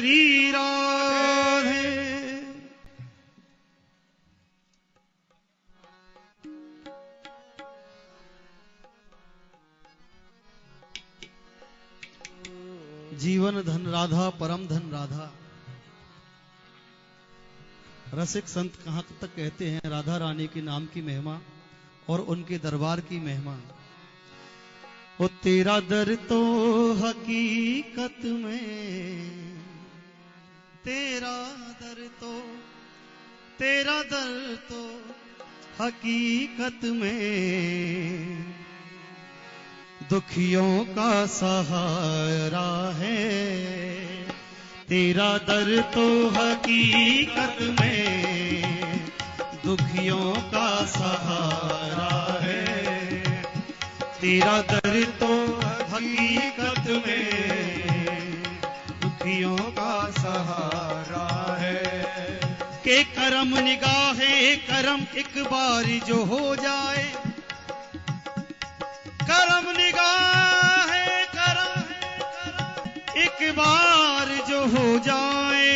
श्री राधे। जीवन धन राधा, परम धन राधा। रसिक संत कहां तक कहते हैं राधा रानी के नाम की महिमा और उनके दरबार की महिमा। वो तेरा दर तो हकीकत में, तेरा दर तो हकीकत में दुखियों का सहारा है। तेरा दर तो हकीकत में दुखियों का सहारा है। तेरा दर तो हकीकत में दुखियों का सहारा है। के करम निगाहे करम एक बार जो हो जाए, करम निगाहे करम एक बार जो हो जाए,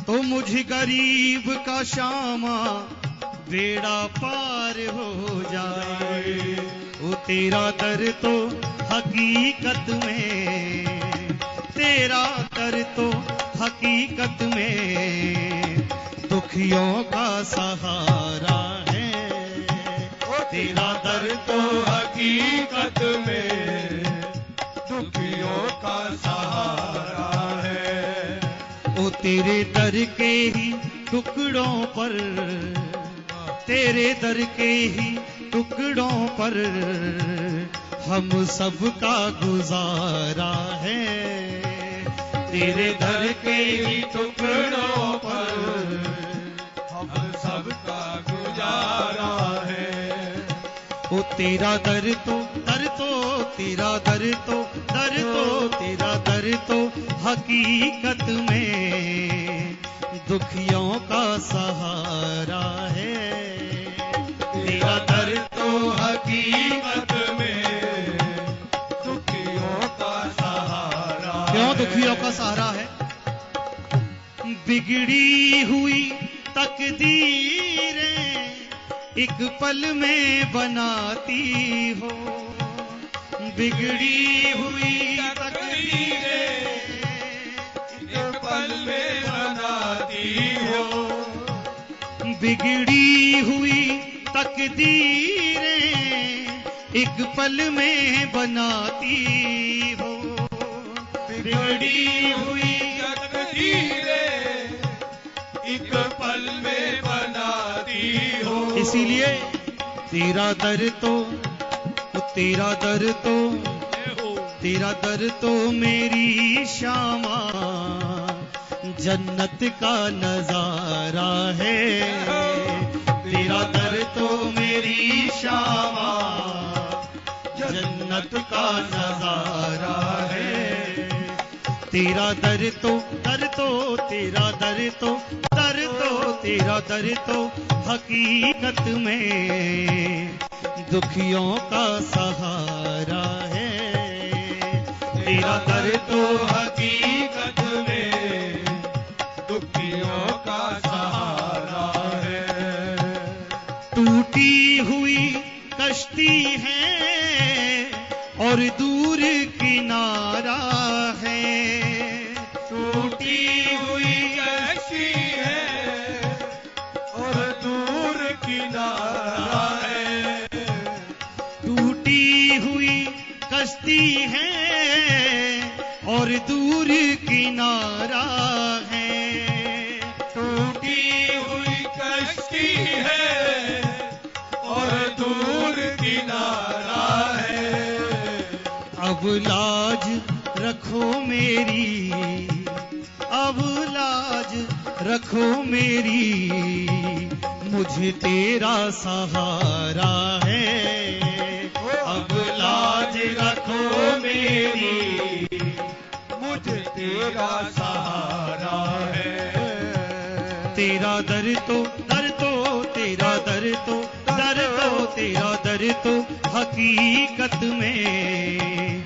तो मुझ गरीब का श्यामा बेड़ा पार हो जाए। वो तेरा दर तो हकीकत में, तेरा दर तो हकीकत में दुखियों का सहारा है। तेरा दर तो हकीकत में दुखियों का सहारा है। ओ तेरे दर के ही टुकड़ों पर, तेरे दर के ही टुकड़ों पर हम सबका गुजारा है। तेरे दर के ही टुकड़ों पर हम सबका गुजारा है। ओ तेरा दर तो तेरा दर तो हकीकत में दुखियों का सहारा है। तेरा दर तो हकीकत में दुखियों का सहारा। क्यों दुखियों का सहारा है? बिगड़ी हुई तकदीरें एक पल में बनाती हो, बिगड़ी हुई तकदीरें एक पल में बनाती हो। बिगड़ी हुई तकदीरें एक पल में बनाती हो। बिगड़ी हुई तकदीरें एक पल में बनाती हो। इसीलिए तेरा दर तो मेरी श्यामा जन्नत का नजारा है। तेरा दर तो मेरी श्यामा जन्नत का नजारा है। तेरा दर तो तेरा दर तो हकीकत में दुखियों का सहारा है। तेरा दर तो हकीकत में दुखियों का सहारा है। टूटी हुई कश्ती है और दूर किनारा है। टूटी हुई कश्ती है और दूर किनारा है। टूटी हुई कश्ती है और दूर किनारा है। टूटी हुई कश्ती है और दूर किनारा है। अब लाज रखो मेरी, अब लाज रखो मेरी, मुझे तेरा सहारा है। अब लाज रखो मेरी, मुझे तेरा सहारा है। तेरा दर तो तेरा दर तो हकीकत में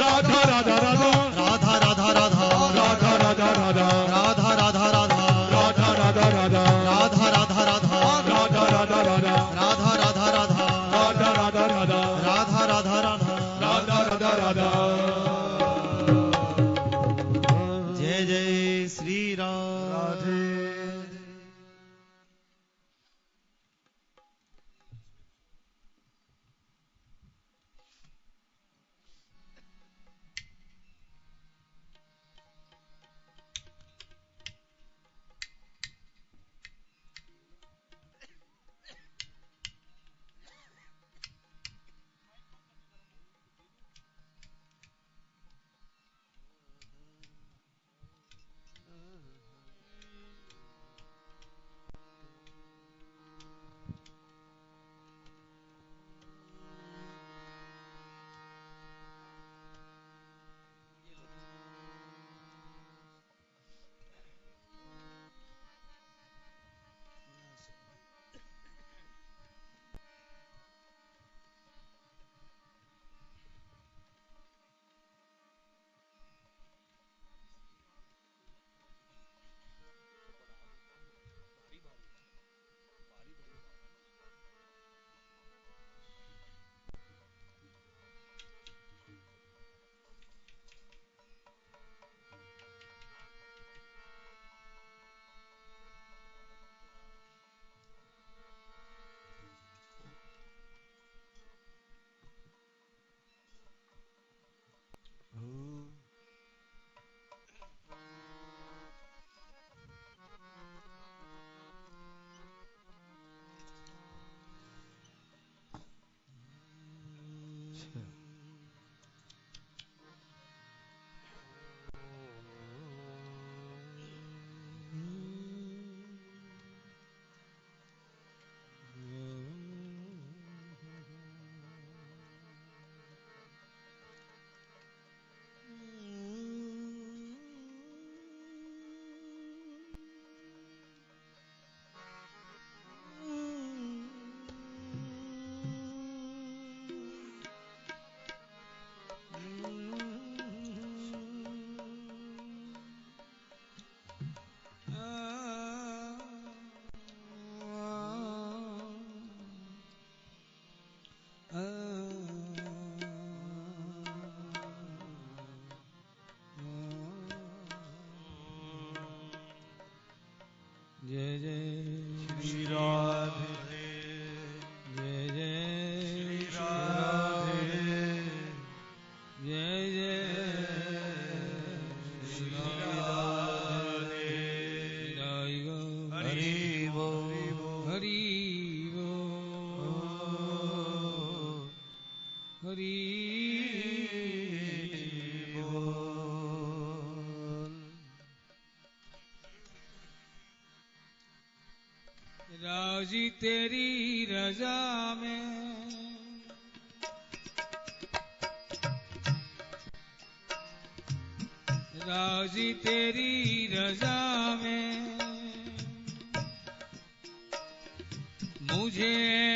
जय जय श्री राधे, जय जय श्री राधे, जय जय श्री राधे। हरि बोल, हरि बोल, हरि राजी तेरी रजा में, राजी तेरी रजा में, मुझे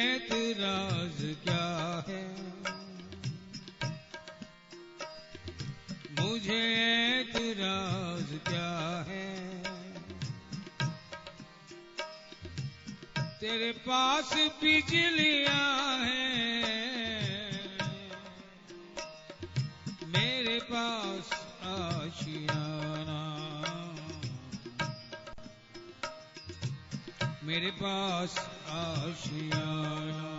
एतराज क्या है, मुझे एतराज क्या है। तेरे पास बिजलियां हैं, मेरे पास आशियाना, मेरे पास आशियाना।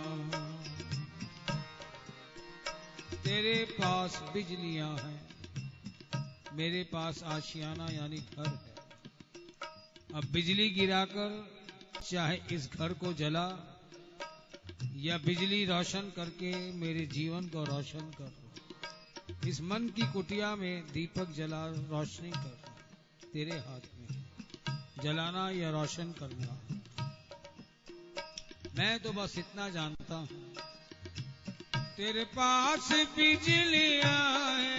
तेरे पास बिजलियां हैं, मेरे पास आशियाना यानी घर है। अब बिजली गिराकर चाहे इस घर को जला या बिजली रोशन करके मेरे जीवन को रोशन कर। इस मन की कुटिया में दीपक जला रोशनी कर, तेरे हाथ में जलाना या रोशन करना। मैं तो बस इतना जानता हूं, तेरे पास बिजलियां हैं,